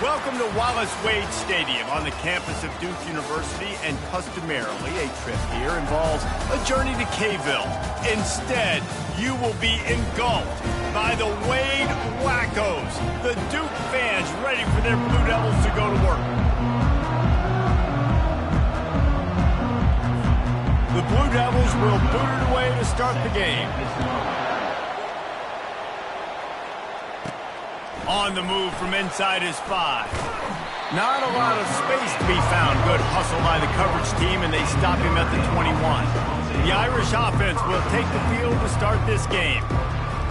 Welcome to Wallace Wade Stadium on the campus of Duke University, and customarily a trip here involves a journey to K-ville. Instead, you will be engulfed by the Wade Wackos, the Duke fans ready for their Blue Devils to go to work. The Blue Devils will boot it away to start the game. On the move from inside his 5. Not a lot of space to be found. Good hustle by the coverage team, and they stop him at the 21. The Irish offense will take the field to start this game.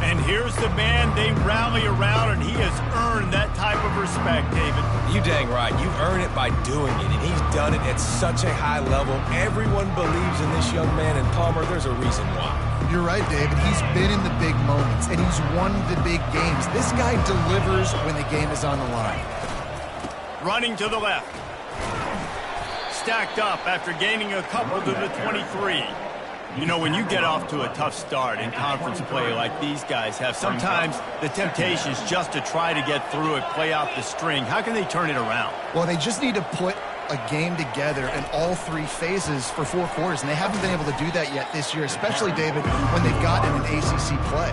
And here's the man they rally around, and he has earned that type of respect, David. You dang right. You earn it by doing it, and he's done it at such a high level. Everyone believes in this young man, and Palmer, there's a reason why. You're right, David. He's been in the big moments, and he's won the big games. This guy delivers when the game is on the line. Running to the left. Stacked up after gaining a couple to the 23. You know, when you get off to a tough start in conference play like these guys have, sometimes the temptation is just to try to get through it, play out the string. How can they turn it around? Well, they just need to put a game together in all 3 phases for 4 quarters, and they haven't been able to do that yet this year, especially, David, when they've gotten an ACC play.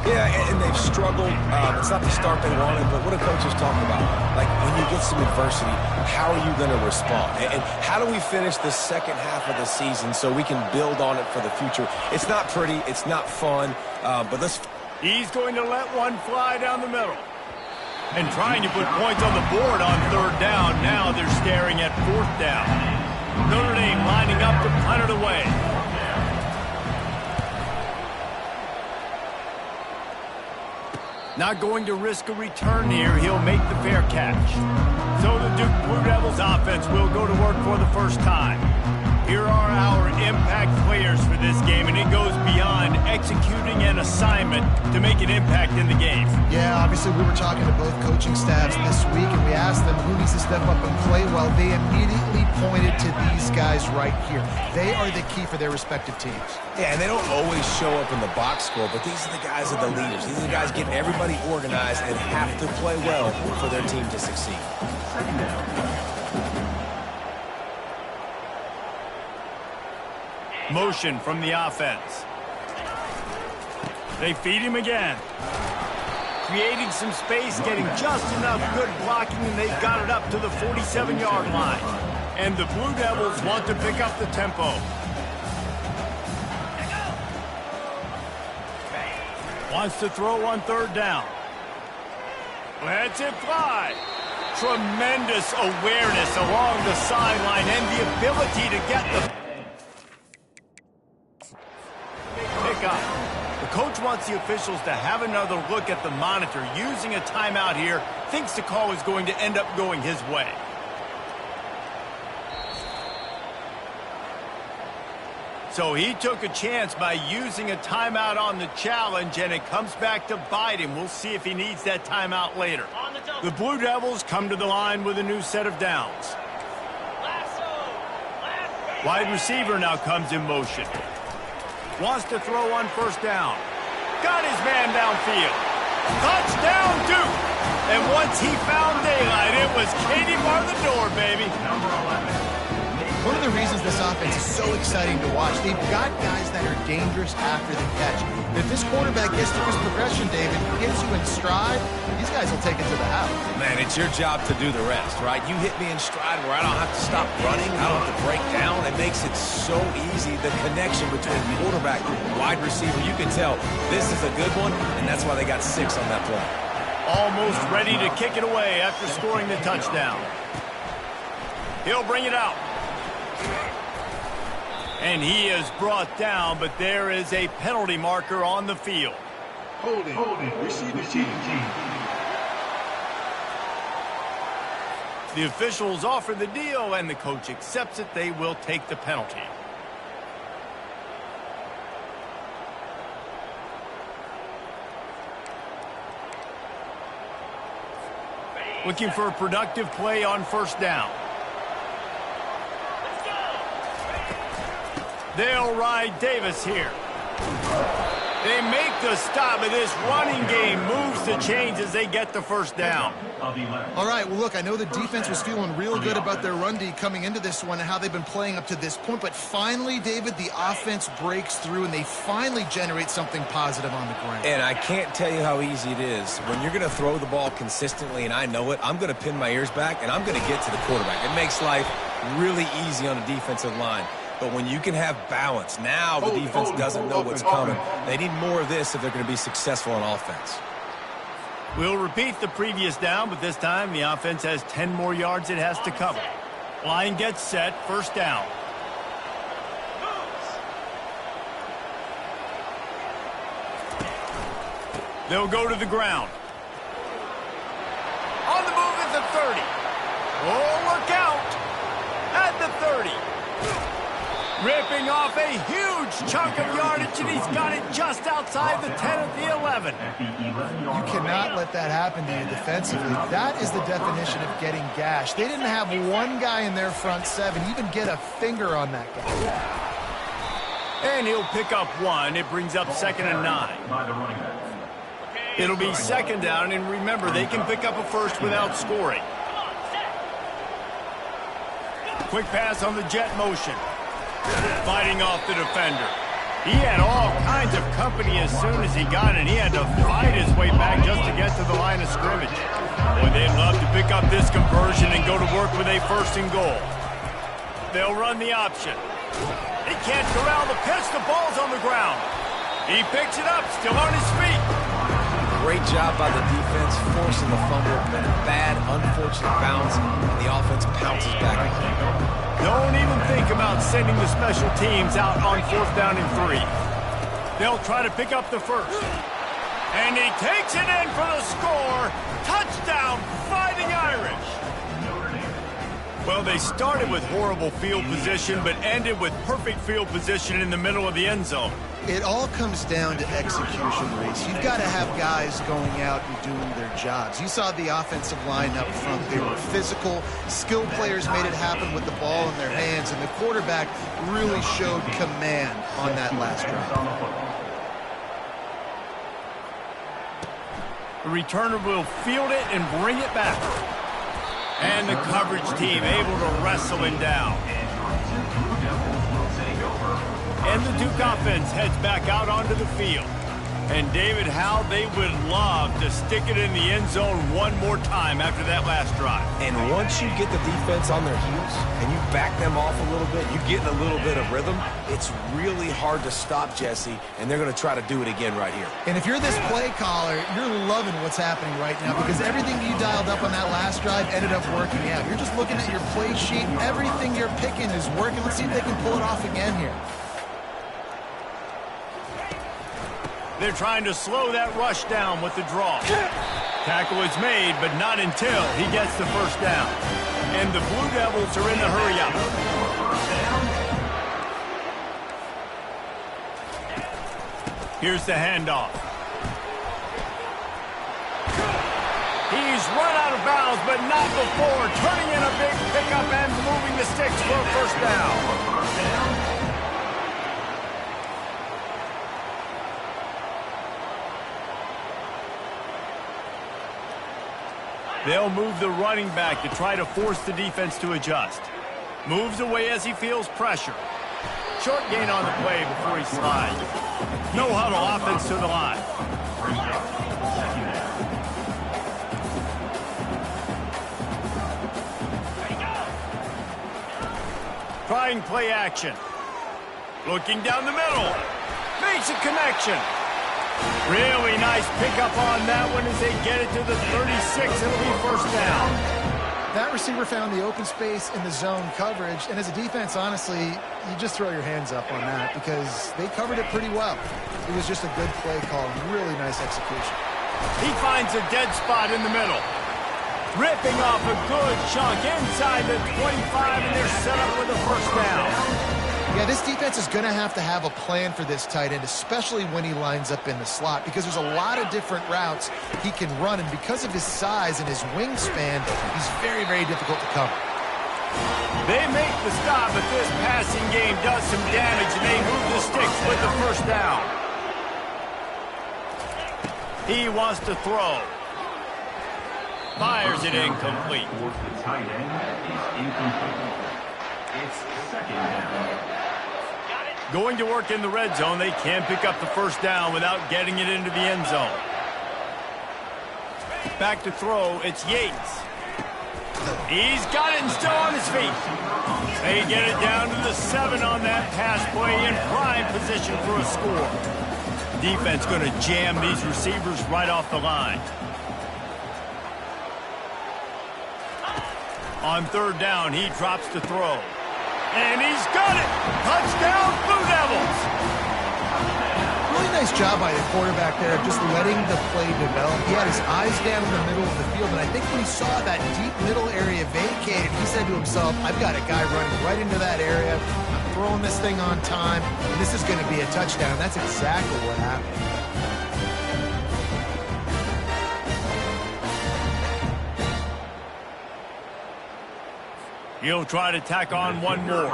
Yeah, and they've struggled. It's not the start they wanted, but what do coaches talk about? Like, when you get some adversity, how are you going to respond? And how do we finish the second half of the season so we can build on it for the future? It's not pretty, it's not fun, but let's... He's going to let one fly down the middle. And trying to put points on the board on 3rd down. Now they're staring at 4th down. Notre Dame lining up to punt it away. Not going to risk a return here. He'll make the fair catch. So the Duke Blue Devils offense will go to work for the first time. Here are our impact players for this game, and it goes beyond executing an assignment to make an impact in the game. Yeah, obviously we were talking to both coaching staffs this week, and we asked them who needs to step up and play well. They immediately pointed to these guys right here. They are the key for their respective teams. Yeah, and they don't always show up in the box score, but these are the guys that are the leaders. These are the guys getting everybody organized and have to play well for their team to succeed. Motion from the offense. They feed him again. Creating some space, getting just enough good blocking, and they got it up to the 47-yard line. And the Blue Devils want to pick up the tempo. Wants to throw on 3rd down. Lets it fly. Tremendous awareness along the sideline and the ability to get the up. The coach wants the officials to have another look at the monitor. Using a timeout here, thinks the call is going to end up going his way. So he took a chance by using a timeout on the challenge, and it comes back to bite him. We'll see if he needs that timeout later. The Blue Devils come to the line with a new set of downs. Wide receiver now comes in motion. Wants to throw on 1st down. Got his man downfield. Touchdown, Duke! And once he found daylight, it was Katie bar the door, baby. One of the reasons this offense is so exciting to watch, they've got guys that are dangerous after the catch. If this quarterback gets through his progression, David, gets you in stride, these guys will take it to the house. Man, it's your job to do the rest, right? You hit me in stride where I don't have to stop running. I don't have to break down. It makes it so easy. The connection between quarterback and wide receiver, you can tell this is a good one, and that's why they got 6 on that play. Almost ready to kick it away after scoring the touchdown. He'll bring it out. And he is brought down, but there is a penalty marker on the field. Holding. Receiver team. The officials offer the deal, and the coach accepts it. They will take the penalty. Looking for a productive play on 1st down. They'll ride Davis here. They make the stop, and this running game moves the chains as they get the first down. All right, well, look, I know the defense was feeling real good about their run D coming into this one and how they've been playing up to this point, but finally, David, the offense breaks through, and they finally generate something positive on the ground. And I can't tell you how easy it is. When you're going to throw the ball consistently, and I know it, I'm going to pin my ears back, and I'm going to get to the quarterback. It makes life really easy on the defensive line. But when you can have balance, now the defense doesn't know what's coming. They need more of this if they're going to be successful on offense. We'll repeat the previous down, but this time the offense has 10 more yards it has to cover. Line gets set, first down. They'll go to the ground. On the move at the 30. Oh, look out! At the 30. Ripping off a huge chunk of yardage, and he's got it just outside the 10 at the 11. You cannot let that happen to you defensively. That is the definition of getting gashed. They didn't have one guy in their front seven even get a finger on that guy. And he'll pick up one. It brings up 2nd and 9. It'll be 2nd down, and remember, they can pick up a first without scoring. Quick pass on the jet motion. Fighting off the defender. He had all kinds of company as soon as he got it. He had to fight his way back just to get to the line of scrimmage. Boy, they'd love to pick up this conversion and go to work with a 1st and goal. They'll run the option. He can't corral the pitch. The ball's on the ground. He picks it up, still on his feet. Great job by the defense, forcing the fumble. Been a bad, unfortunate bounce, and the offense pounces back on it. Don't even think about sending the special teams out on 4th down and 3. They'll try to pick up the first. And he takes it in for the score. Touchdown, Fighting Irish. Well, they started with horrible field position, but ended with perfect field position in the middle of the end zone. It all comes down to execution, Reese. You've got to have guys going out and doing their jobs. You saw the offensive line up front. They were physical. Skilled players made it happen with the ball in their hands, and the quarterback really showed command on that last drive. The returner will field it and bring it back. And the coverage team able to wrestle him down. And the Duke offense heads back out onto the field. And David, how they would love to stick it in the end zone one more time after that last drive. And once you get the defense on their heels and you back them off a little bit, you get in a little bit of rhythm, it's really hard to stop, Jesse, and they're going to try to do it again right here. And if you're this play caller, you're loving what's happening right now because everything you dialed up on that last drive ended up working out. You're just looking at your play sheet. Everything you're picking is working. Let's see if they can pull it off again here. They're trying to slow that rush down with the draw. Tackle is made, but not until he gets the first down. And the Blue Devils are in the hurry-up. Here's the handoff. He's run out of bounds, but not before turning in a big pickup and moving the sticks for a first down. They'll move the running back to try to force the defense to adjust. Moves away as he feels pressure. Short gain on the play before he slides. No huddle offense to the line. Trying play action. Looking down the middle. Makes a connection. Really nice pickup on that one as they get it to the 36. It'll be first down. That receiver found the open space in the zone coverage, and as a defense, honestly, you just throw your hands up on that because they covered it pretty well. It was just a good play call, really nice execution. He finds a dead spot in the middle. Ripping off a good chunk inside the 25, and they're set up with a first down. Yeah, this defense is going to have a plan for this tight end, especially when he lines up in the slot, because there's a lot of different routes he can run, and because of his size and his wingspan, he's very, very difficult to cover. They make the stop, but this passing game does some damage, and they move the sticks with the first down. He wants to throw. Fires it incomplete. The tight end is incomplete. It's second down. Going to work in the red zone. They can't pick up the first down without getting it into the end zone. Back to throw. It's Yates. He's got it and still on his feet. They get it down to the 7 on that pass play in prime position for a score. Defense going to jam these receivers right off the line. On third down, he drops to throw. And he's got it! Touchdown, Blue Devils! Really nice job by the quarterback there of just letting the play develop. He had his eyes down in the middle of the field, and I think when he saw that deep middle area vacated, he said to himself, I've got a guy running right into that area. I'm throwing this thing on time, and this is going to be a touchdown. That's exactly what happened. He'll try to tack on one more.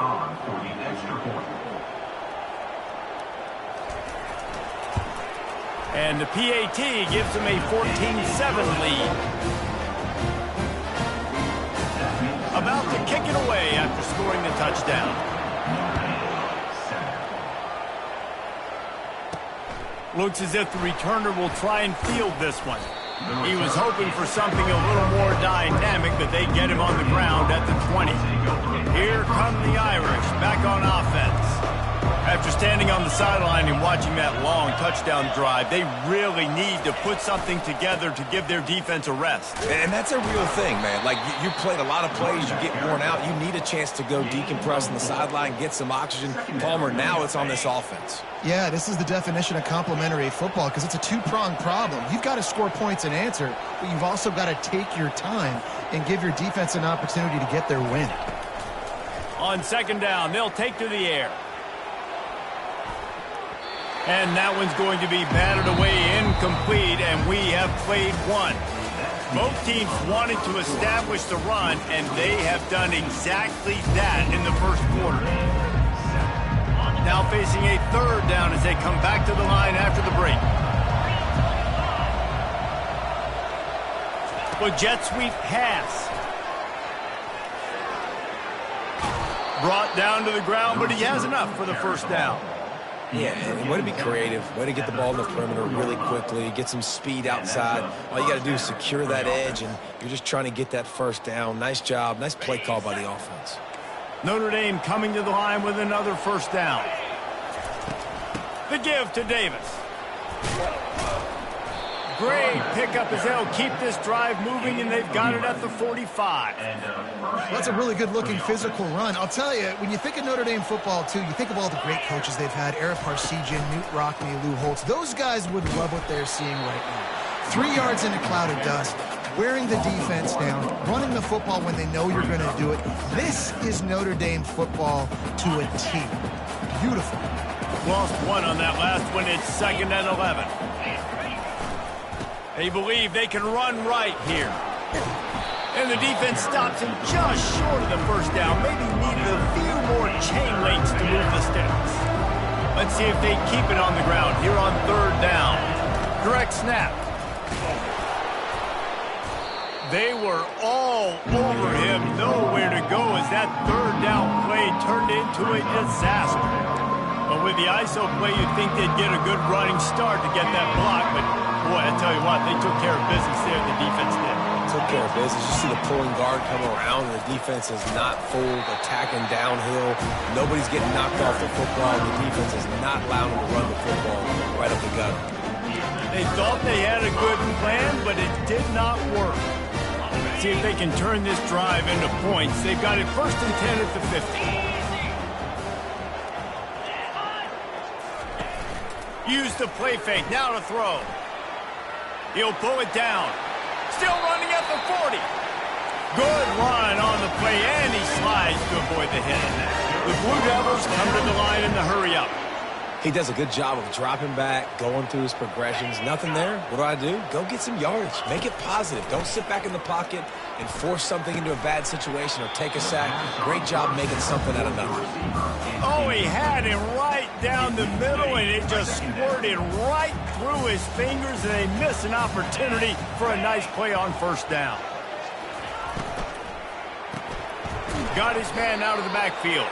And the PAT gives him a 14-7 lead. About to kick it away after scoring the touchdown. Looks as if the returner will try and field this one. He was hoping for something a little more dynamic, but they get him on the ground at the 20. Here come the Irish, back on offense. After standing on the sideline and watching that long touchdown drive, they really need to put something together to give their defense a rest. And that's a real thing, man. Like, you played a lot of plays, you get worn out. You need a chance to go decompress on the sideline, get some oxygen. Palmer, now it's on this offense. Yeah, this is the definition of complementary football because it's a two-pronged problem. You've got to score points and answer, but you've also got to take your time and give your defense an opportunity to get their win. On second down, they'll take to the air. And that one's going to be batted away incomplete, and we have played one. Both teams wanted to establish the run, and they have done exactly that in the first quarter. Now facing a third down as they come back to the line after the break. Well, jet sweep pass. Brought down to the ground, but he has enough for the first down. Yeah, and way to be creative, way to get the ball in the perimeter really quickly, get some speed outside. All you got to do is secure that edge, and you're just trying to get that first down. Nice job, nice play call by the offense. Notre Dame coming to the line with another first down. The give to Davis. Great pickup as they'll keep this drive moving, and they've got it at the 45. That's a really good-looking physical run. I'll tell you, when you think of Notre Dame football, too, you think of all the great coaches they've had, Ara Parseghian, Newt Rockne, Lou Holtz. Those guys would love what they're seeing right now. 3 yards in a cloud of dust, wearing the defense down, running the football when they know you're going to do it. This is Notre Dame football to a T. Beautiful. Lost one on that last one. It's 2nd and 11. They believe they can run right here. And the defense stops him just short of the first down. Maybe needed a few more chain links to move the sticks. Let's see if they keep it on the ground here on third down. Direct snap. They were all over him. Nowhere to go as that third down play turned into a disaster. But with the ISO play, you'd think they'd get a good running start to get that block. But, boy, I tell you what, they took care of business there. The defense did. Took care of business. You see the pulling guard come around, and the defense is not full, attacking downhill. Nobody's getting knocked off the football. The defense is not allowing them to run the football right up the gut. They thought they had a good plan, but it did not work. See if they can turn this drive into points. They've got it 1st and 10 at the 50. Use the play fake. Now to throw. He'll pull it down. Still running at the 40. Good run on the play, and he slides to avoid the hit. The Blue Devils come to the line in the hurry-up. He does a good job of dropping back, going through his progressions. Nothing there. What do? Go get some yardage. Make it positive. Don't sit back in the pocket and force something into a bad situation or take a sack. Great job making something out of nothing. Oh, he had him right down the middle, and it just squirted right through his fingers, and they miss an opportunity for a nice play on first down. Got his man out of the backfield.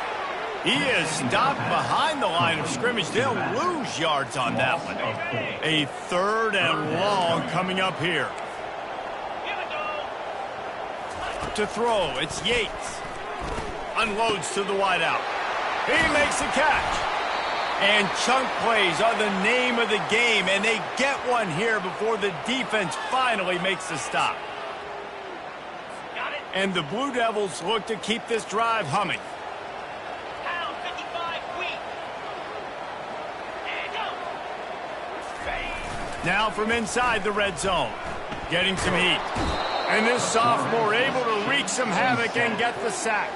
He is stopped behind the line of scrimmage. They'll lose yards on that one. A 3rd and long coming up here. To throw, it's Yates. Unloads to the wideout. He makes a catch. And chunk plays are the name of the game, and they get one here before the defense finally makes the stop. And the Blue Devils look to keep this drive humming. Now from inside the red zone, getting some heat. And this sophomore able to wreak some havoc and get the sack.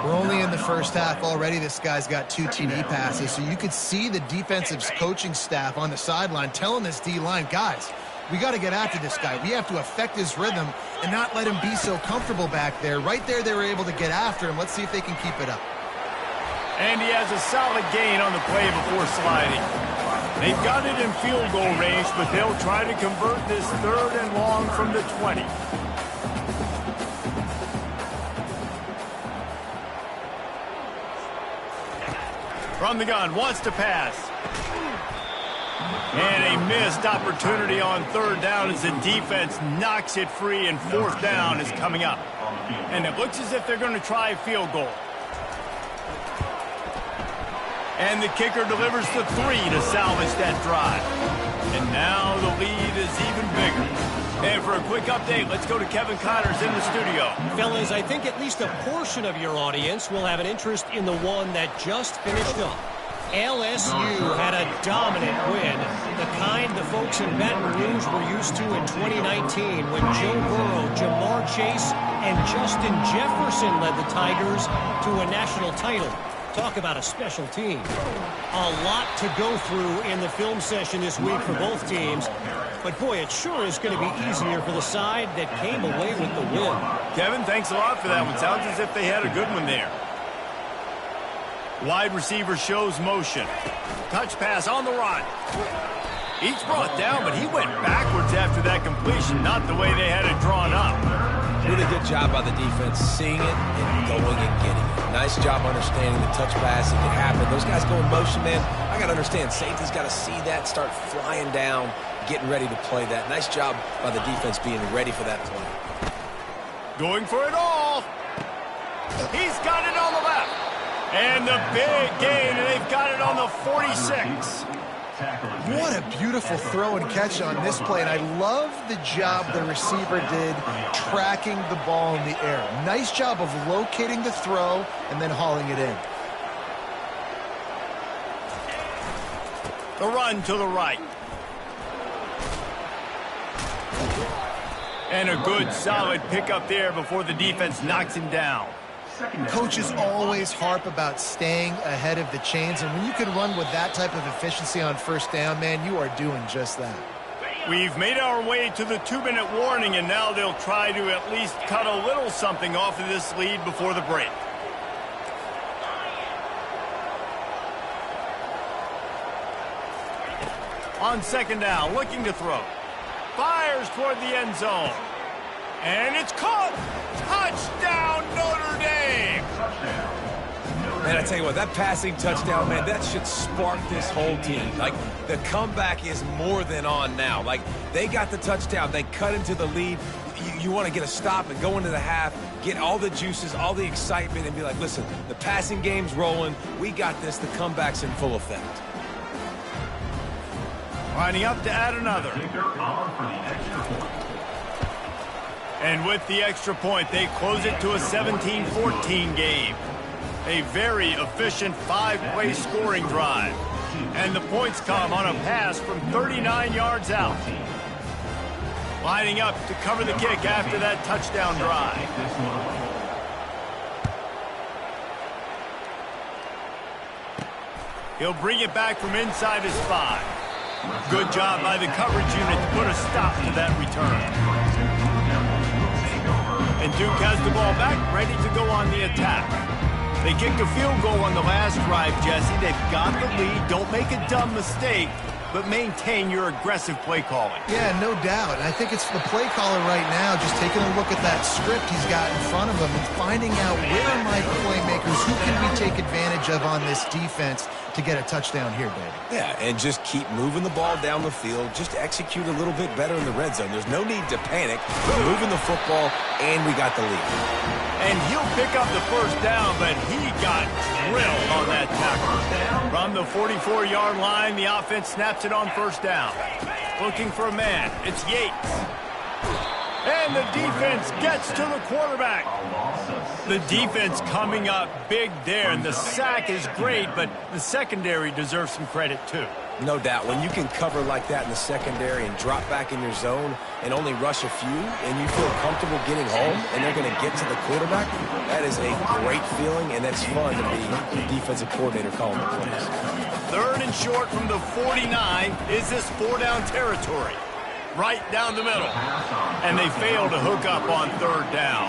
We're only in the first half already. This guy's got 2 TD passes, so you could see the defensive coaching staff on the sideline telling this D-line, guys, we got to get after this guy. We have to affect his rhythm and not let him be so comfortable back there. Right there, they were able to get after him. Let's see if they can keep it up. And he has a solid gain on the play before sliding. They've got it in field goal range, but they'll try to convert this 3rd and long from the 20. From the gun, wants to pass. And a missed opportunity on 3rd down as the defense knocks it free, and 4th down is coming up. And it looks as if they're going to try a field goal. And the kicker delivers the 3 to salvage that drive. And now the lead is even bigger. And for a quick update, let's go to Kevin Connors in the studio. Fellas, I think at least a portion of your audience will have an interest in the one that just finished up. LSU had a dominant win, the kind the folks in Baton Rouge were used to in 2019 when Joe Burrow, Jamar Chase, and Justin Jefferson led the Tigers to a national title. Talk about a special team. A lot to go through in the film session this week for both teams. But, boy, it sure is going to be easier for the side that came away with the win. Kevin, thanks a lot for that one. Sounds as if they had a good one there. Wide receiver shows motion. Touch pass on the run. Each brought down, but he went backwards after that completion, not the way they had it drawn up. Really good job by the defense seeing it and going and getting it. Nice job understanding the touch pass. It can happen. Those guys go in motion, man. I got to understand. Safety's got to see that, start flying down, getting ready to play that. Nice job by the defense being ready for that play. Going for it all. He's got it on the left. And the big gain, and they've got it on the 46. What a beautiful throw and catch on this play, and I love the job the receiver did tracking the ball in the air. Nice job of locating the throw and then hauling it in. The run to the right. And a good solid pickup there before the defense knocks him down. Coaches always harp about staying ahead of the chains, and when you can run with that type of efficiency on first down, man, you are doing just that. We've made our way to the 2-minute warning, and now they'll try to at least cut a little something off of this lead before the break. On 2nd down, looking to throw. Fires toward the end zone. And it's caught. Touchdown, Notre Dame. Man, I tell you what, that passing touchdown, man, that should spark this whole team. Like, the comeback is more than on now. Like, they got the touchdown. They cut into the lead. You want to get a stop and go into the half, get all the juices, all the excitement, and be like, listen, the passing game's rolling. We got this. The comeback's in full effect. Lining up to add another. And with the extra point, they close it to a 17-14 game. A very efficient 5-play scoring drive. And the points come on a pass from 39 yards out. Lining up to cover the kick after that touchdown drive. He'll bring it back from inside his 5. Good job by the coverage unit to put a stop to that return. And Duke has the ball back, ready to go on the attack. They kicked a field goal on the last drive, Jesse. They've got the lead. Don't make a dumb mistake, but maintain your aggressive play calling. Yeah, no doubt. And I think it's the play caller right now just taking a look at that script he's got in front of him and finding out where are my playmakers, who can we take advantage of on this defense to get a touchdown here, David. Yeah, and just keep moving the ball down the field. Just execute a little bit better in the red zone. There's no need to panic. We're moving the football, and we got the lead. And he'll pick up the first down, but he got drilled on that tackle. From the 44-yard line, the offense snaps it on first down. Looking for a man. It's Yates. And the defense gets to the quarterback. The defense coming up big there, and the sack is great, but the secondary deserves some credit too. No doubt. When you can cover like that in the secondary and drop back in your zone and only rush a few, and you feel comfortable getting home, and they're going to get to the quarterback, that is a great feeling, and that's fun to be the defensive coordinator calling the plays. 3rd and short from the 49. Is this 4-down territory? Right down the middle. And they fail to hook up on 3rd down.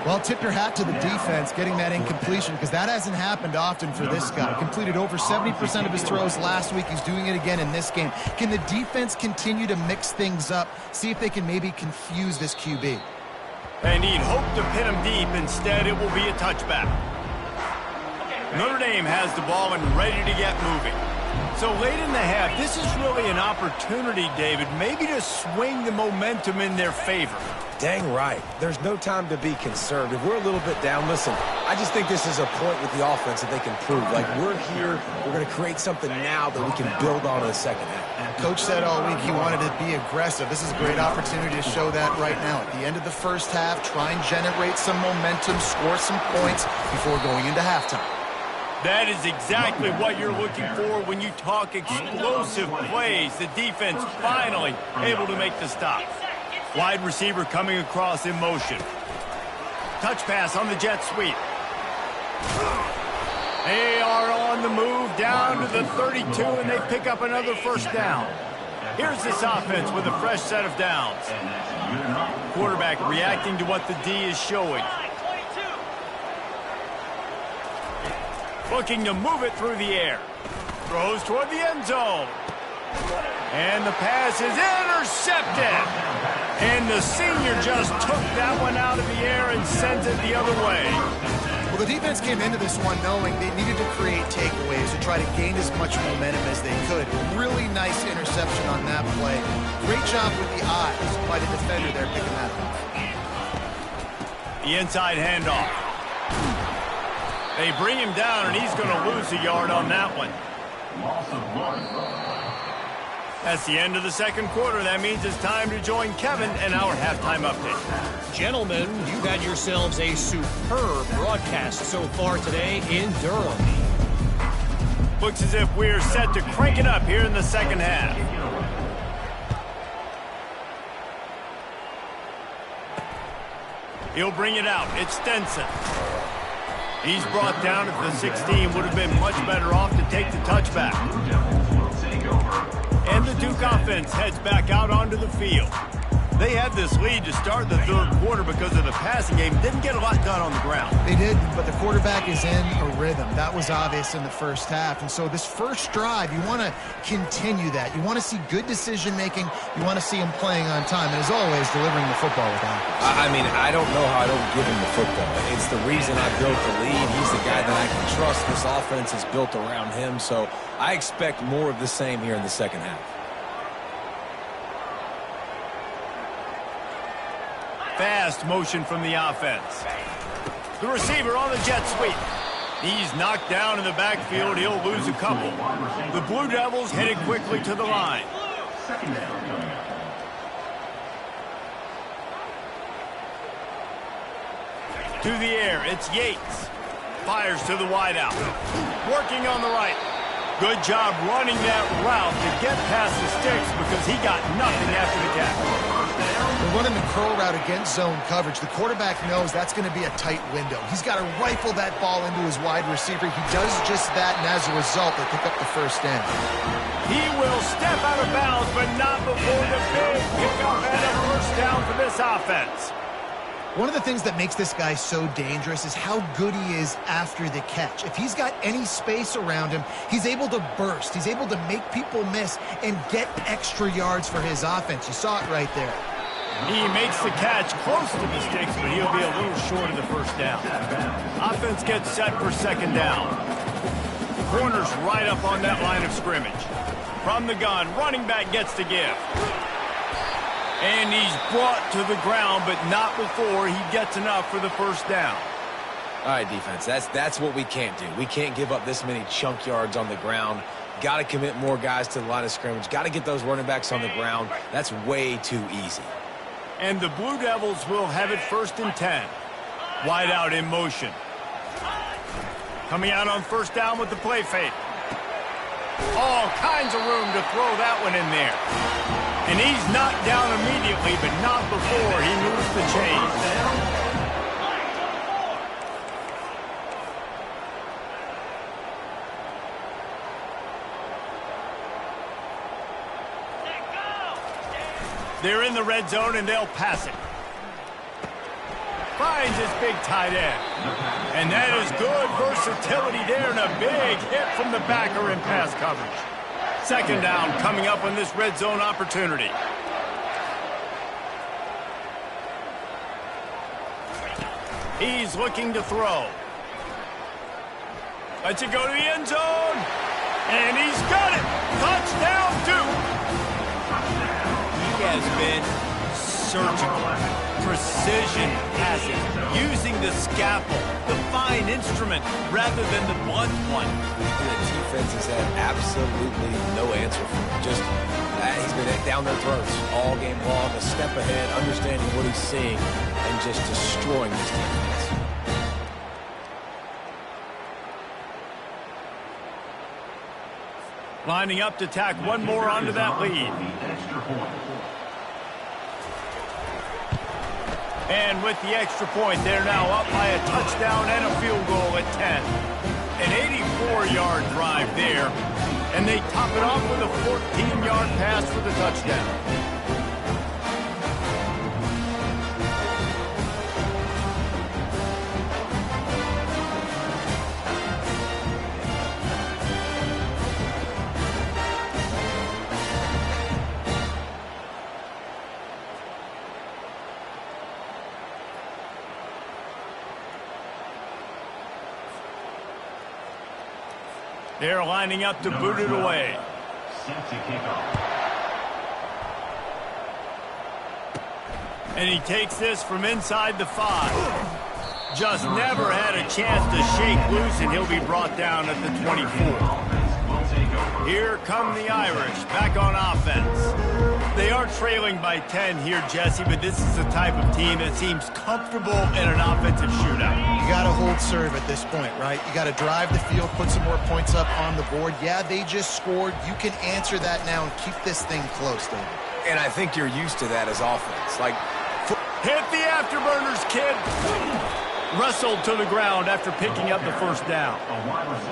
Well, tip your hat to the defense getting that incompletion because that hasn't happened often for this guy. Completed over 70% of his throws last week. He's doing it again in this game. Can the defense continue to mix things up? See if they can maybe confuse this QB. And he'd hope to pin him deep. Instead, it will be a touchback. Notre Dame has the ball and ready to get moving. So late in the half, this is really an opportunity, David, maybe to swing the momentum in their favor. Dang right. There's no time to be conservative. We're a little bit down. Listen, I just think this is a point with the offense that they can prove. Like, we're here, we're going to create something now that we can build on in the second half. Coach said all week he wanted to be aggressive. This is a great opportunity to show that right now. At the end of the first half, try and generate some momentum, score some points before going into halftime. That is exactly what you're looking for when you talk explosive plays. The defense finally able to make the stop. Wide receiver coming across in motion. Touch pass on the jet sweep. They are on the move down to the 32, and they pick up another first down. Here's this offense with a fresh set of downs. Quarterback reacting to what the D is showing. Looking to move it through the air. Throws toward the end zone. And the pass is intercepted. And the senior just took that one out of the air and sends it the other way. Well, the defense came into this one knowing they needed to create takeaways to try to gain as much momentum as they could. Really nice interception on that play. Great job with the eyes by the defender there picking that up. The inside handoff. They bring him down, and he's going to lose a yard on that one. That's the end of the second quarter. That means it's time to join Kevin and our halftime update. Gentlemen, you've had yourselves a superb broadcast so far today in Durham. Looks as if we're set to crank it up here in the second half. He'll bring it out. It's Stenson. He's brought down at the 16. Would have been much better off to take the touchback. And the Duke offense heads back out onto the field. They had this lead to start the third quarter because of the passing game. Didn't get a lot done on the ground. They did, but the quarterback is in a rhythm. That was obvious in the first half. And so this first drive, you want to continue that. You want to see good decision-making. You want to see him playing on time. And as always, delivering the football with accuracy. I mean, I don't know how I don't give him the football. It's the reason I built the lead. He's the guy that I can trust. This offense is built around him. So I expect more of the same here in the second half. Fast motion from the offense. The receiver on the jet sweep. He's knocked down in the backfield. He'll lose a couple. The Blue Devils headed quickly to the line. To the air, it's Yates. Fires to the wideout. Working on the right. Good job running that route to get past the sticks because he got nothing after the catch. They're running the curl route against zone coverage. The quarterback knows that's going to be a tight window. He's got to rifle that ball into his wide receiver. He does just that, and as a result, they pick up the first down. He will step out of bounds, but not before the big pickup and a first down for this offense. One of the things that makes this guy so dangerous is how good he is after the catch. If he's got any space around him, he's able to burst. He's able to make people miss and get extra yards for his offense. You saw it right there. He makes the catch close to the sticks, but he'll be a little short of the first down. Offense gets set for second down. Corner's right up on that line of scrimmage. From the gun, running back gets the give. And he's brought to the ground, but not before he gets enough for the first down. All right, defense, that's what we can't do. We can't give up this many chunk yards on the ground. Got to commit more guys to the line of scrimmage. Got to get those running backs on the ground. That's way too easy. And the Blue Devils will have it 1st and 10. Wide out in motion. Coming out on first down with the play fake. All kinds of room to throw that one in there. And he's knocked down immediately, but not before he moves the chains. They're in the red zone, and they'll pass it. Finds his big tight end. And that is good versatility there, and a big hit from the backer in pass coverage. Second down coming up on this red zone opportunity. He's looking to throw. Lets it go to the end zone. And he's got it. Touchdown, Duke. He has been surgical. Precision passing. Using the scalpel, the fine instrument, rather than the blunt one. The defense has had absolutely no answer for him. Just, he's been down their throats all game long, a step ahead, understanding what he's seeing, and just destroying this defense. Lining up to tack one more onto that lead. And with the extra point, they're now up by a touchdown and a field goal at 10. An 84-yard drive there. And they top it off with a 14-yard pass for the touchdown. They're lining up to boot it away. And he takes this from inside the 5. Just never had a chance to shake loose, and he'll be brought down at the 24. Here come the Irish, back on offense. They are trailing by 10 here, Jesse, but this is the type of team that seems comfortable in an offensive shootout. You got to hold serve at this point, right? You got to drive the field, put some more points up on the board. Yeah, they just scored. You can answer that now and keep this thing close, David. And I think you're used to that as offense. Like, hit the afterburners, kid. Wrestled to the ground after picking up the first down.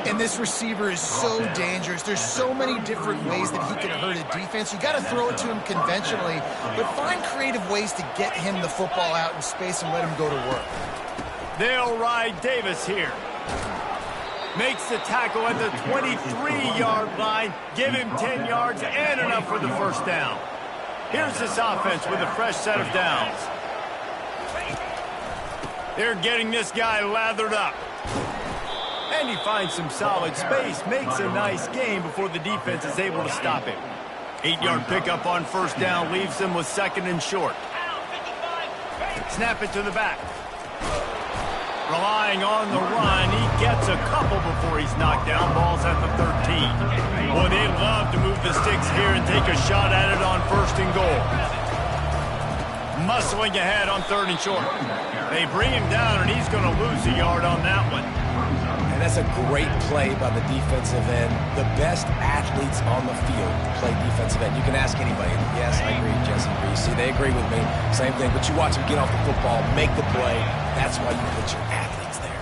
And this receiver is so dangerous. There's so many different ways that he can hurt a defense. You got to throw it to him conventionally, but find creative ways to get him the football out in space and let him go to work. They'll ride Davis here. Makes the tackle at the 23-yard line. Give him 10 yards and enough for the first down. Here's this offense with a fresh set of downs. They're getting this guy lathered up. And he finds some solid space, makes a nice gain before the defense is able to stop him. 8-yard pickup on first down leaves him with second and short. Snap it to the back. Relying on the run, he gets a couple before he's knocked down. Ball's at the 13. Boy, they'd love to move the sticks here and take a shot at it on first and goal. Muscling ahead on third and short. They bring him down, and he's going to lose a yard on that one. And that's a great play by the defensive end. The best athletes on the field play defensive end. You can ask anybody. Yes, I agree, Jesse Reese. See, they agree with me. Same thing. But you watch him get off the football, make the play. That's why you put your athletes there.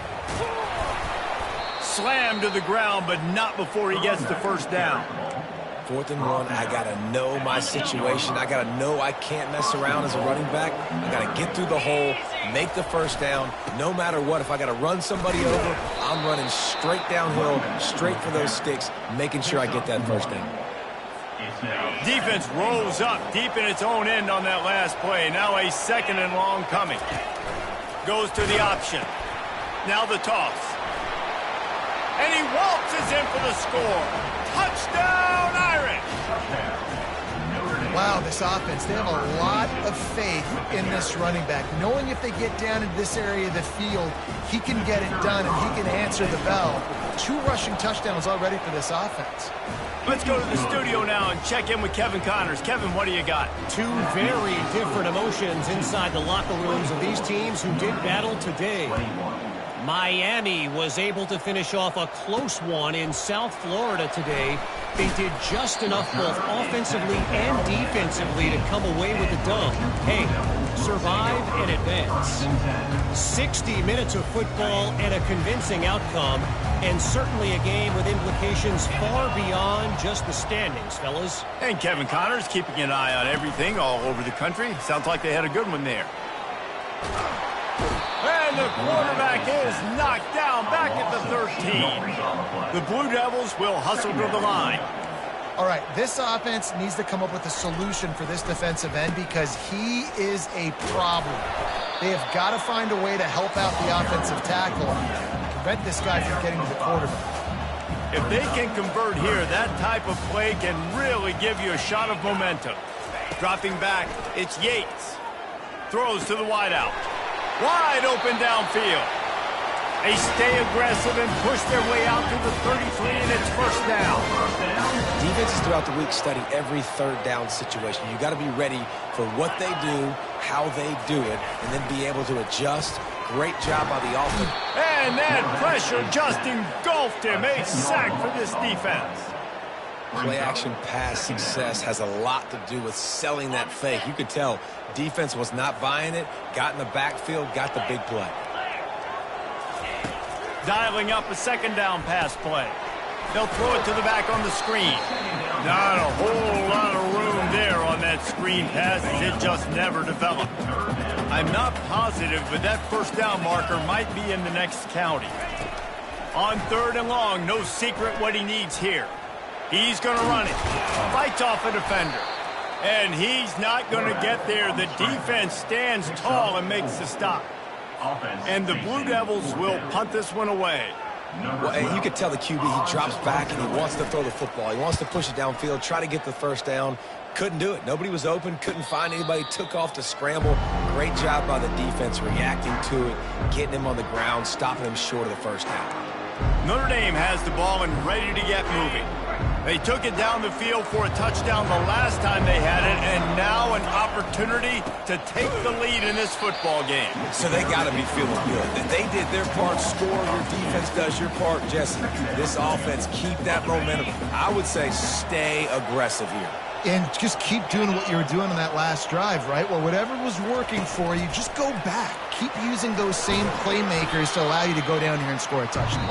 Slammed to the ground, but not before he gets the first down. 4th and 1, I got to know my situation. I got to know I can't mess around as a running back. I got to get through the hole, make the first down. No matter what, if I got to run somebody over, I'm running straight downhill, straight for those sticks, making sure I get that first down. Defense rolls up deep in its own end on that last play. Now a 2nd and long coming. Goes to the option. Now the toss. And he waltzes in for the score. Touchdown, Irish! Wow, this offense, they have a lot of faith in this running back. Knowing if they get down into this area of the field, he can get it done and he can answer the bell. 2 rushing touchdowns already for this offense. Let's go to the studio now and check in with Kevin Connors. Kevin, what do you got? 2 very different emotions inside the locker rooms of these teams who did battle today. Miami was able to finish off a close one in South Florida today. They did just enough both offensively and defensively to come away with the dub. Hey, survive and advance. 60 minutes of football and a convincing outcome, and certainly a game with implications far beyond just the standings, fellas. And Kevin Connors keeping an eye on everything all over the country. Sounds like they had a good one there. And the quarterback is knocked down back at the 13. The Blue Devils will hustle to the line. All right, this offense needs to come up with a solution for this defensive end because he is a problem. They have got to find a way to help out the offensive tackle and prevent this guy from getting to the quarterback. If they can convert here, that type of play can really give you a shot of momentum. Dropping back, it's Yates. Throws to the wideout. Wide open downfield. They stay aggressive and push their way out to the 33, and it's first down. Defenses throughout the week study every 3rd down situation. You got to be ready for what they do, how they do it, and then be able to adjust. Great job by the offense. And that pressure just engulfed him. A sack for this defense. Play-action pass success has a lot to do with selling that fake. You could tell defense was not buying it, got in the backfield, got the big play. Dialing up a 2nd down pass play. They'll throw it to the back on the screen. Not a whole lot of room there on that screen pass as it just never developed. I'm not positive, but that first down marker might be in the next county. On 3rd and long, no secret what he needs here. He's going to run it. Fights off a defender. And he's not going to get there. The defense stands tall and makes the stop. And the Blue Devils will punt this one away. Well, and you could tell the QB, he drops back and he wants to throw the football. He wants to push it downfield, try to get the first down. Couldn't do it. Nobody was open, couldn't find anybody, took off to scramble. Great job by the defense reacting to it, getting him on the ground, stopping him short of the first down. Notre Dame has the ball and ready to get moving. They took it down the field for a touchdown the last time they had it, and now an opportunity to take the lead in this football game. So they got to be feeling good. They did their part, score, your defense does your part, Jesse. This offense, keep that momentum. I would say stay aggressive here. And just keep doing what you were doing on that last drive, right? Well, whatever was working for you, just go back. Keep using those same playmakers to allow you to go down here and score a touchdown.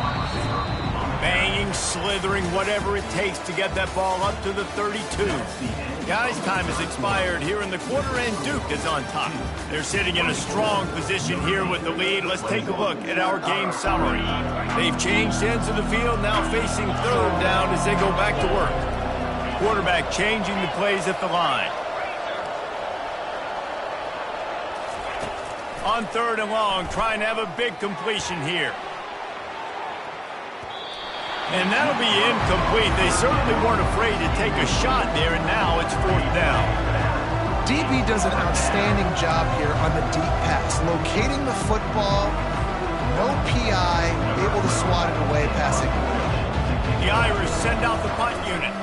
Banging, slithering, whatever it takes to get that ball up to the 32. Guys, time has expired here in the quarter, and Duke is on top. They're sitting in a strong position here with the lead. Let's take a look at our game summary. They've changed ends of the field, now facing 3rd down as they go back to work. Quarterback changing the plays at the line. On 3rd and long, trying to have a big completion here. And that'll be incomplete. They certainly weren't afraid to take a shot there, and now it's 4th down. DB does an outstanding job here on the deep pass, locating the football, no PI, able to swat it away, passing. The Irish send out the punt unit.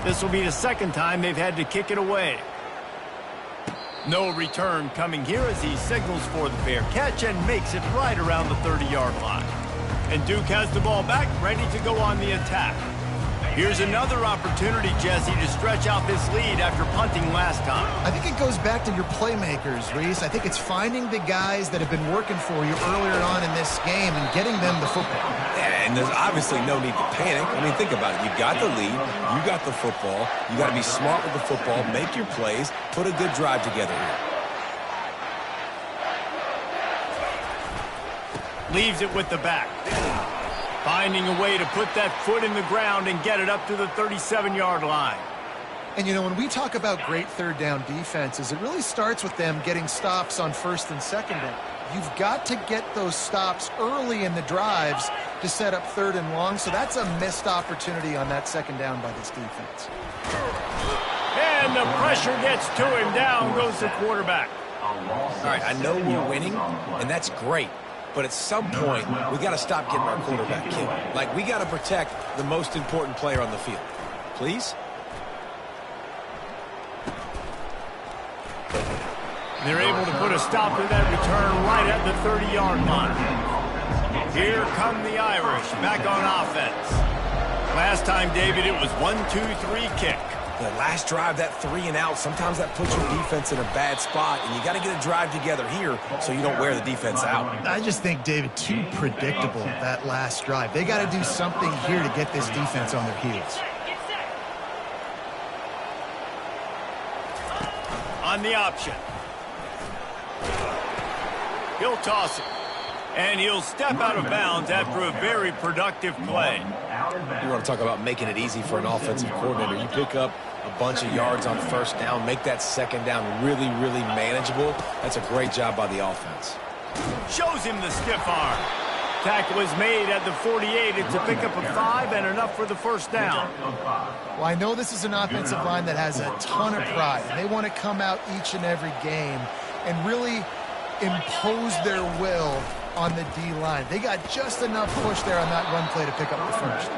This will be the 2nd time they've had to kick it away. No return coming here as he signals for the fair catch and makes it right around the 30-yard line. And Duke has the ball back, ready to go on the attack. Here's another opportunity, Jesse, to stretch out this lead after punting last time. I think it goes back to your playmakers, Reese. I think it's finding the guys that have been working for you earlier on in this game and getting them the football. Yeah, and there's obviously no need to panic. I mean, think about it. You got the lead. You got the football. You got to be smart with the football, make your plays, put a good drive together here. Leaves it with the back. Finding a way to put that foot in the ground and get it up to the 37-yard line. And, you know, when we talk about great third down defenses, it really starts with them getting stops on first and second down. You've got to get those stops early in the drives to set up third and long, so that's a missed opportunity on that second down by this defense. And the pressure gets to him. Down goes the quarterback. All right, I know we're winning, and that's great. But at some point, we got to stop getting our quarterback killed. Like, we got to protect the most important player on the field. Please? They're able to put a stop to that return right at the 30-yard line. Here come the Irish back on offense. Last time, David, it was 1-2-3 kick. The last drive, that 3 and out, sometimes that puts your defense in a bad spot, and you got to get a drive together here so you don't wear the defense out. I just think, David, too predictable, that last drive. They got to do something here to get this defense on their heels. On the option. He'll toss it. And he'll step out of bounds after a very productive play. You want to talk about making it easy for an offensive coordinator. You pick up a bunch of yards on first down, make that second down really, really manageable. That's a great job by the offense. Shows him the stiff arm. Tackle is made at the 48. It's a pickup of 5 and enough for the first down. Well, I know this is an offensive line that has a ton of pride. They want to come out each and every game and really impose their will on the D-line. They got just enough push there on that run play to pick up the first.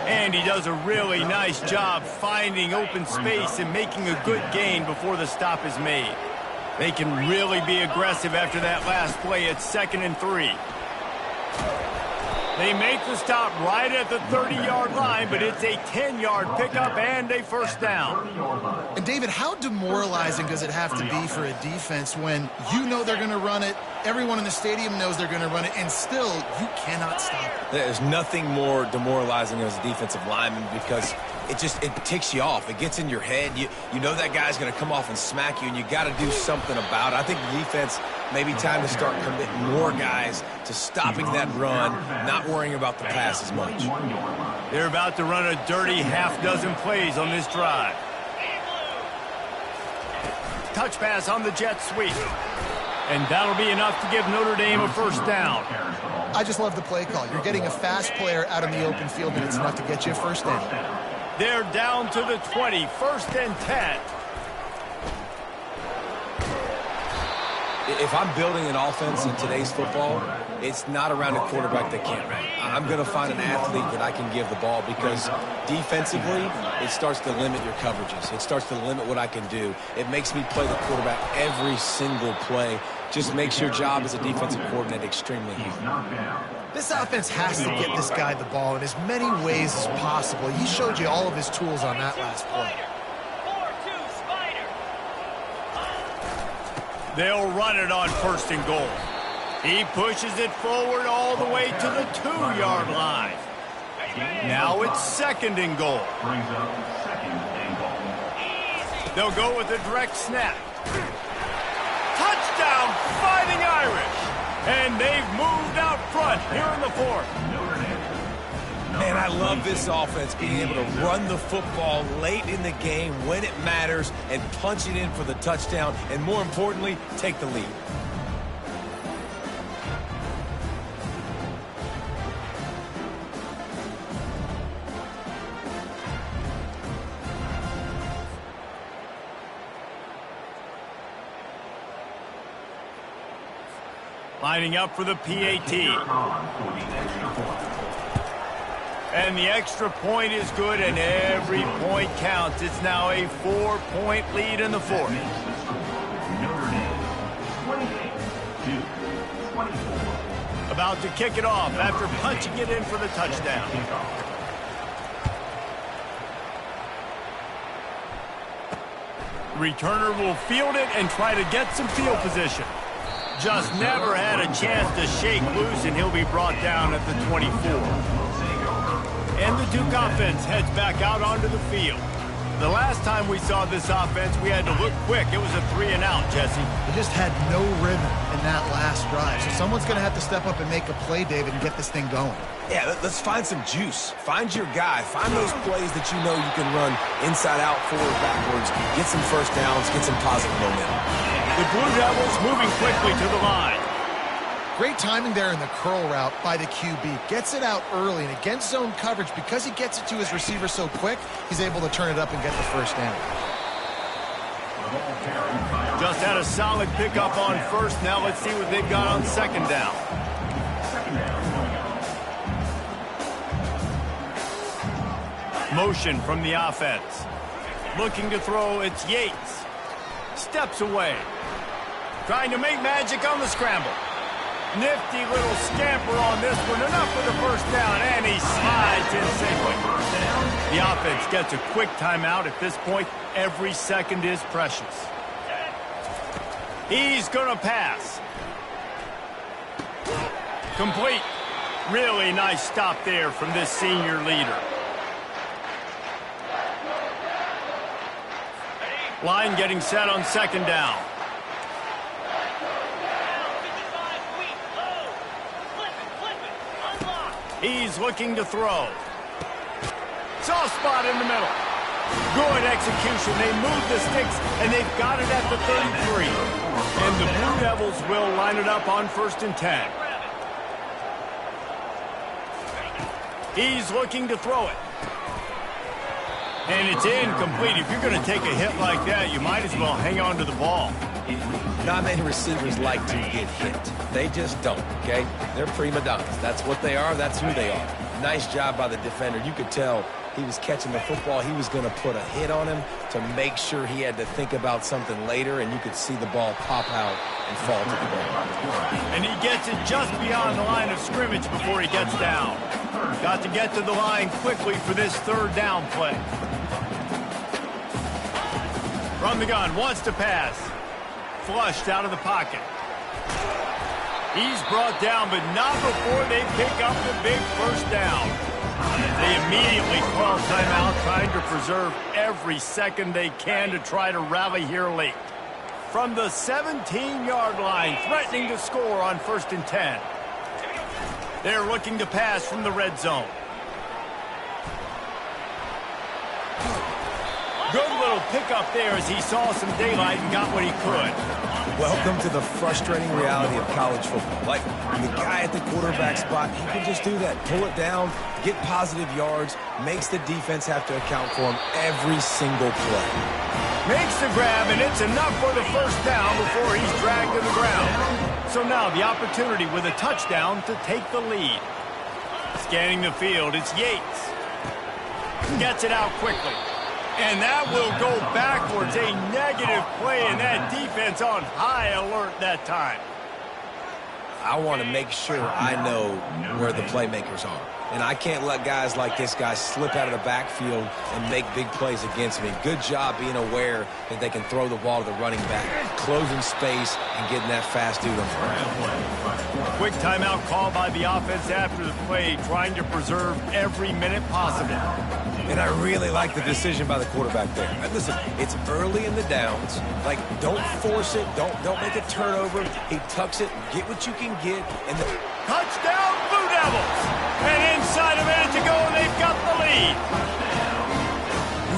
And he does a really nice job finding open space and making a good gain before the stop is made. They can really be aggressive after that last play at 2nd and 3. They make the stop right at the 30-yard line, but it's a 10-yard pickup and a first down. And, David, how demoralizing does it have to be for a defense when you know they're going to run it, everyone in the stadium knows they're going to run it, and still you cannot stop it? There's nothing more demoralizing as a defensive lineman because it ticks you off. It gets in your head. You know that guy's going to come off and smack you, and you got to do something about it. I think the defense maybe time to start committing more guys to stopping that run, not worrying about the pass as much. They're about to run a dirty half-dozen plays on this drive. Touch pass on the jet sweep. And that'll be enough to give Notre Dame a first down. I just love the play call. You're getting a fast player out in the open field, and it's enough to get you a first down. They're down to the 20, 1st and 10. If I'm building an offense in today's football, it's not around a quarterback that can't run. I'm going to find an athlete that I can give the ball because defensively, it starts to limit your coverages. It starts to limit what I can do. It makes me play the quarterback every single play. Just makes your job as a defensive coordinator extremely hard. This offense has to get this guy the ball in as many ways as possible. He showed you all of his tools on that last play. They'll run it on 1st and goal. He pushes it forward all the way to the 2-yard line. Now it's 2nd and goal. They'll go with a direct snap. Touchdown, Fighting Irish. And they've moved out front here in the 4th. Man, I love this offense being able to run the football late in the game when it matters and punch it in for the touchdown and, more importantly, take the lead. Lining up for the PAT. And the extra point is good, and every point counts. It's now a 4-point lead in the 4th. About to kick it off after punching it in for the touchdown. returner will field it and try to get some field position. Just never had a chance to shake loose, and he'll be brought down at the 24. And the Duke offense heads back out onto the field. The last time we saw this offense, we had to look quick. It was a 3-and-out, Jesse. They just had no rhythm in that last drive. So someone's going to have to step up and make a play, David, and get this thing going. Yeah, let's find some juice. Find your guy. Find those plays that you know you can run inside out, forward, backwards, get some first downs, get some positive momentum. The Blue Devils moving quickly to the line. Great timing there in the curl route by the QB. Gets it out early, and against zone coverage, because he gets it to his receiver so quick, he's able to turn it up and get the first down. Just had a solid pickup on first. Now let's see what they've got on second down. Motion from the offense. Looking to throw, it's Yates. Steps away. Trying to make magic on the scramble. Nifty little scamper on this one. Enough for the first down, and he slides in safely. The offense gets a quick timeout. At this point, every second is precious. He's going to pass. Complete. Really nice stop there from this senior leader. Line getting set on second down. He's looking to throw. Soft spot in the middle. Good execution. They move the sticks, and they've got it at the 33. And the Blue Devils will line it up on 1st and 10. He's looking to throw it. And it's incomplete. If you're going to take a hit like that, you might as well hang on to the ball. Not many receivers like to get hit. They just don't, okay? They're prima donnas. That's what they are. That's who they are. Nice job by the defender. You could tell he was catching the football. He was going to put a hit on him to make sure he had to think about something later, and you could see the ball pop out and fall to the ground. And he gets it just beyond the line of scrimmage before he gets down. Got to get to the line quickly for this third down play. From the gun, wants to pass. Flushed out of the pocket. He's brought down, but not before they pick up the big first down. They immediately call timeout, trying to preserve every second they can to try to rally here late. From the 17-yard line, threatening to score on 1st and 10. They're looking to pass from the red zone. Good little pickup there as he saw some daylight and got what he could. Welcome to the frustrating reality of college football. Like, the guy at the quarterback spot, he can just do that. Pull it down, get positive yards, makes the defense have to account for him every single play. Makes the grab, and it's enough for the first down before he's dragged to the ground. So now the opportunity with a touchdown to take the lead. Scanning the field, it's Yates. Gets it out quickly. And that will go backwards. A negative play, and that defense on high alert that time. I want to make sure I know where the playmakers are. And I can't let guys like this guy slip out of the backfield and make big plays against me. Good job being aware that they can throw the ball to the running back, closing space, and getting that fast dude on the ground. Quick timeout call by the offense after the play, trying to preserve every minute possible. And I really like the decision by the quarterback there. And listen, it's early in the downs. Like, don't force it. Don't make a turnover. He tucks it. Get what you can get. And the touchdown, Blue Devils! And inside a minute to go, and they've got the lead.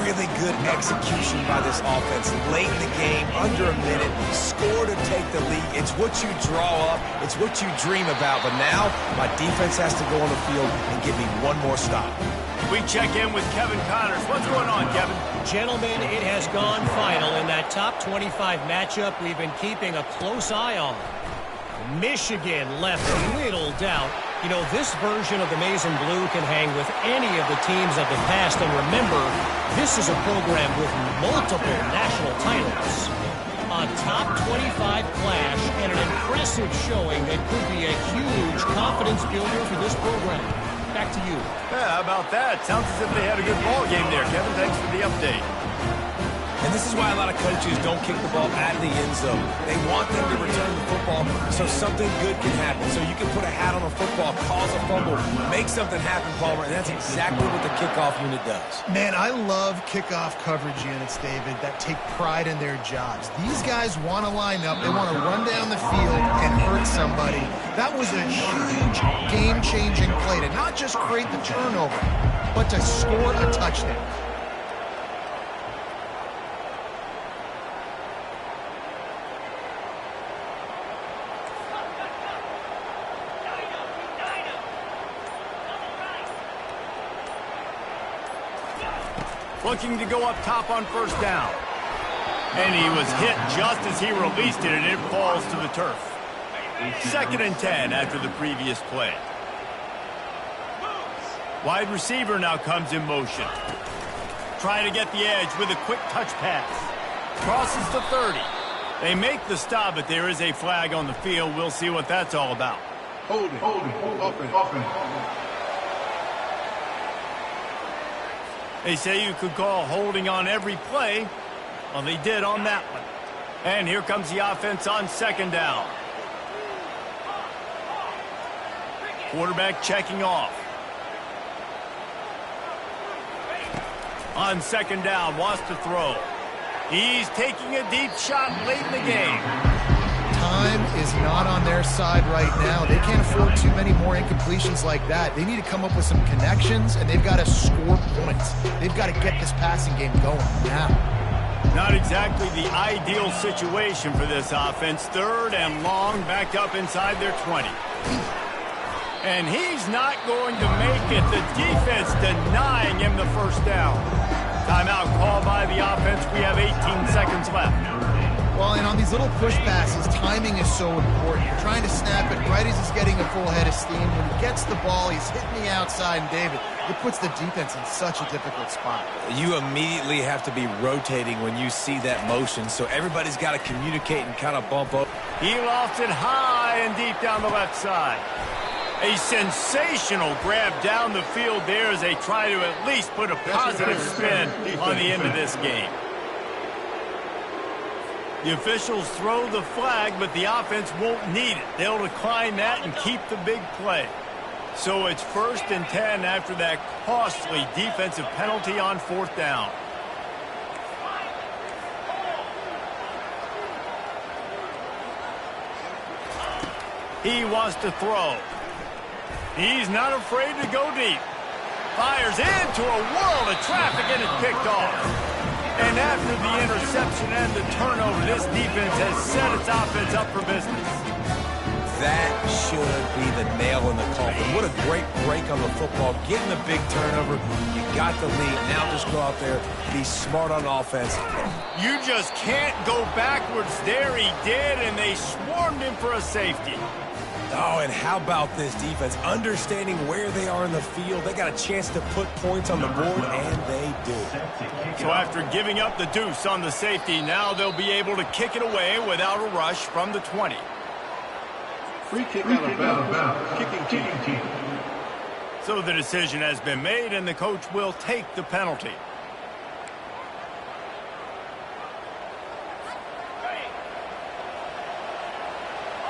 Really good execution by this offense. Late in the game, under a minute, score to take the lead. It's what you draw up. It's what you dream about. But now, my defense has to go on the field and give me one more stop. We check in with Kevin Connors. What's going on, Kevin? Gentlemen, it has gone final in that top 25 matchup we've been keeping a close eye on. Michigan left little doubt. You know, this version of the Maize and Blue can hang with any of the teams of the past. And remember, this is a program with multiple national titles. A top 25 clash and an impressive showing that could be a huge confidence builder for this program. Back to you. Yeah, how about that? Sounds as if they had a good ball game there, Kevin. Thanks for the update. And this is why a lot of coaches don't kick the ball out of the end zone. They want them to return the football so something good can happen. So you can put a hat on a football, cause a fumble, make something happen, Palmer, and that's exactly what the kickoff unit does. Man, I love kickoff coverage units, David, that take pride in their jobs. These guys want to line up. They want to run down the field and hurt somebody. That was a huge game-changing play to not just create the turnover, but to score a touchdown. Looking to go up top on first down. And he was hit just as he released it, and it falls to the turf. 2nd and 10 after the previous play. Wide receiver now comes in motion. Trying to get the edge with a quick touch pass. Crosses the 30. They make the stop, but there is a flag on the field. We'll see what that's all about. Holding, offense. They say you could call holding on every play. Well, they did on that one. And here comes the offense on 2nd down. Quarterback checking off. On 2nd down, wants to throw. He's taking a deep shot late in the game. Time is not on their side right now. They can't afford too many more incompletions like that. They need to come up with some connections, and they've got to score points. They've got to get this passing game going now. Not exactly the ideal situation for this offense. 3rd and long, backed up inside their 20. And he's not going to make it. The defense denying him the first down. Timeout called by the offense. We have 18 seconds left. Well, and on these little push passes, timing is so important. You're trying to snap it right as he's getting a full head of steam. When he gets the ball, he's hitting the outside, and David, it puts the defense in such a difficult spot. You immediately have to be rotating when you see that motion, so everybody's got to communicate and kind of bump up. He lofts it high and deep down the left side. A sensational grab down the field there as they try to at least put a positive spin on the end of this game. The officials throw the flag, but the offense won't need it. They'll decline that and keep the big play. So it's 1st and 10 after that costly defensive penalty on 4th down. He wants to throw. He's not afraid to go deep. Fires into a world of traffic, and it's picked off. And after the interception and the turnover, this defense has set its offense up for business. That should be the nail in the coffin. What a great break on the football. Getting the big turnover. You got the lead. Now just go out there, be smart on offense. You just can't go backwards there. He did, and they swarmed him for a safety. Oh, and how about this defense? Understanding where they are in the field. They got a chance to put points on the board, and they do. So after giving up the deuce on the safety, now they'll be able to kick it away without a rush from the 20. Free kick out of bounds. Kicking team. So the decision has been made, and the coach will take the penalty.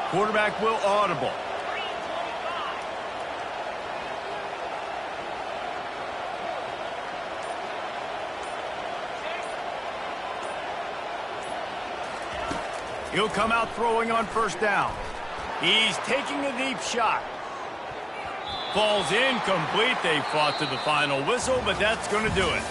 Quarterback will audible. He'll come out throwing on 1st down. He's taking a deep shot. Falls incomplete. They fought to the final whistle, but that's going to do it.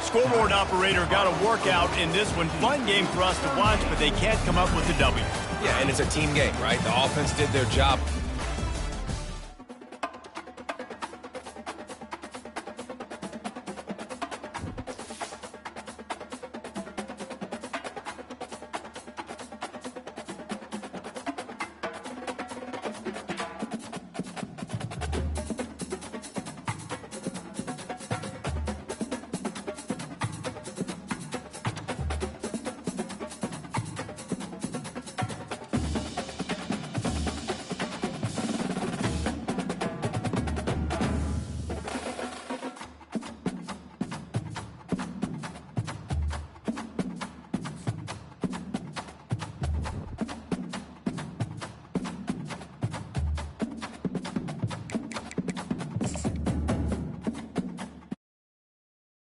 Scoreboard operator got a workout in this one. Fun game for us to watch, but they can't come up with the W. Yeah, and it's a team game, right? The offense did their job.